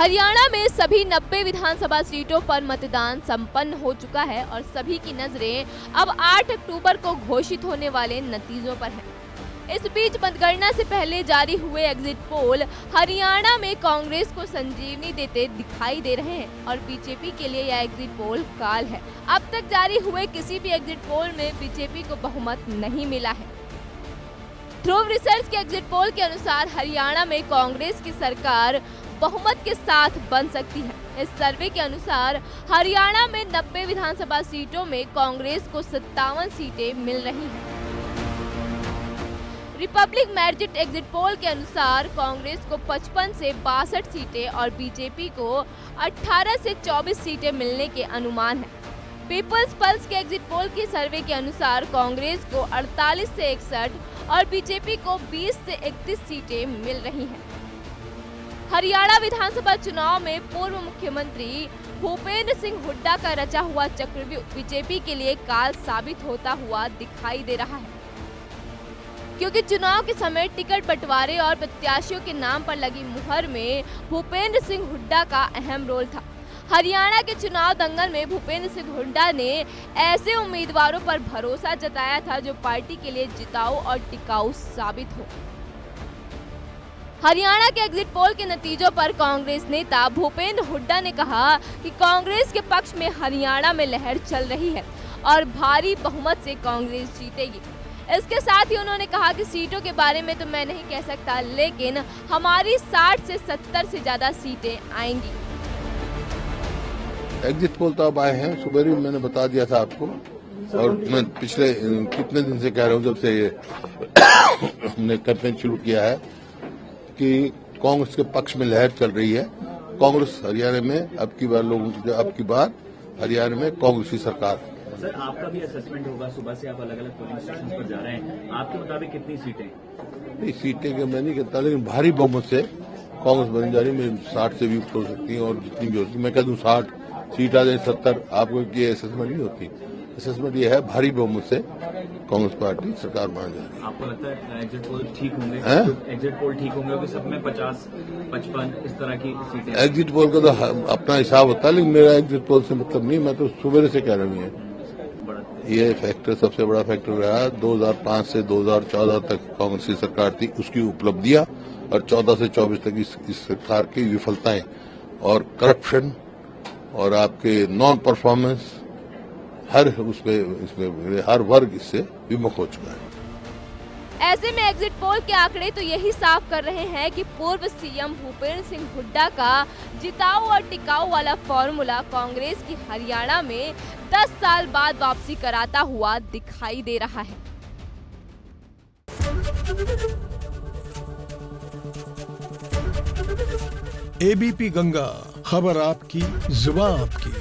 हरियाणा में सभी 90 विधानसभा सीटों पर मतदान संपन्न हो चुका है और सभी की नजरें अब 8 अक्टूबर को घोषित होने वाले नतीजों पर हैं। इस बीच मतगणना से पहले जारी हुए एग्जिट पोल हरियाणा में कांग्रेस को संजीवनी देते दिखाई दे रहे हैं और बीजेपी के लिए यह एग्जिट पोल काल है। अब तक जारी हुए किसी भी एग्जिट पोल में बीजेपी को बहुमत नहीं मिला है। ध्रुव रिसर्च के एग्जिट पोल के अनुसार हरियाणा में कांग्रेस की सरकार बहुमत के साथ बन सकती है। इस सर्वे के अनुसार हरियाणा में 90 विधानसभा सीटों में कांग्रेस को 57 सीटें मिल रही हैं। रिपब्लिक मैरिट एग्जिट पोल के अनुसार कांग्रेस को 55 से 62 सीटें और बीजेपी को 18 से 24 सीटें मिलने के अनुमान है। पीपल्स पल्स के एग्जिट पोल के सर्वे के अनुसार कांग्रेस को 48 से 61 और बीजेपी को 20 से 31 सीटें मिल रही हैं। हरियाणा विधानसभा चुनाव में पूर्व मुख्यमंत्री भूपेंद्र सिंह हुड्डा का रचा हुआ चक्रव्यूह बीजेपी के लिए काल साबित होता हुआ दिखाई दे रहा है, क्योंकि चुनाव के समय टिकट बंटवारे और प्रत्याशियों के नाम पर लगी मुहर में भूपेंद्र सिंह हुड्डा का अहम रोल था। हरियाणा के चुनाव दंगल में भूपेंद्र सिंह हुड्डा ने ऐसे उम्मीदवारों पर भरोसा जताया था जो पार्टी के लिए जिताऊ और टिकाऊ साबित हो। हरियाणा के एग्जिट पोल के नतीजों पर कांग्रेस नेता भूपेंद्र हुड्डा ने कहा कि कांग्रेस के पक्ष में हरियाणा में लहर चल रही है और भारी बहुमत से कांग्रेस जीतेगी। इसके साथ ही उन्होंने कहा कि सीटों के बारे में तो मैं नहीं कह सकता, लेकिन हमारी 60 से 70 से ज्यादा सीटें आएंगी। एग्जिट पोल तो अब आए हैं, सुबह भी मैंने बता दिया था आपको, और मैं पिछले कितने दिन से कह रहा हूँ, जब से ये हमने कैंपेन शुरू किया है कि कांग्रेस के पक्ष में लहर चल रही है। कांग्रेस हरियाणा में अब की बार हरियाणा में कांग्रेस की सरकार। सर, आपका भी असेसमेंट होगा, सुबह से आप अलग अलग पोलिंग स्टेशन पर जा रहे हैं, आपके मुताबिक कितनी सीटें? नहीं, सीटें के मैं नहीं कहता, लेकिन भारी बहुमत से कांग्रेस बनी जा रही है। 60 से भी ऊपर हो सकती है और जितनी भी हो सकती है, मैं कह दूं 60 सीट आ जाए 70, आपको ये असेसमेंट नहीं होती। असेसमेंट ये है भारी बहुमत से कांग्रेस पार्टी सरकार बना जा रही है। आपको लगता है एग्जिट पोल ठीक होंगे? एग्जिट पोल ठीक होंगे कि सब में 50, 55 इस तरह की सीटें? एग्जिट पोल का तो अपना हिसाब होता है, लेकिन मेरा एग्जिट पोल से मतलब नहीं, मैं तो सुबह से कह रहा हूँ ये फैक्टर सबसे बड़ा फैक्टर रहा। 2005 से 2014 तक कांग्रेस की सरकार थी, उसकी उपलब्धियां, और 14 से 24 तक इस सरकार की विफलताएं और करप्शन और आपके नॉन परफॉर्मेंस, इसमें हर वर्ग इससे विमुख हो चुका है। ऐसे में एग्जिट पोल के आंकड़े तो यही साफ कर रहे हैं कि पूर्व सीएम भूपेंद्र सिंह हुड्डा का जिताऊ और टिकाऊ वाला फॉर्मूला कांग्रेस की हरियाणा में 10 साल बाद वापसी कराता हुआ दिखाई दे रहा है। एबीपी गंगा, खबर आपकी, जुबान आपकी।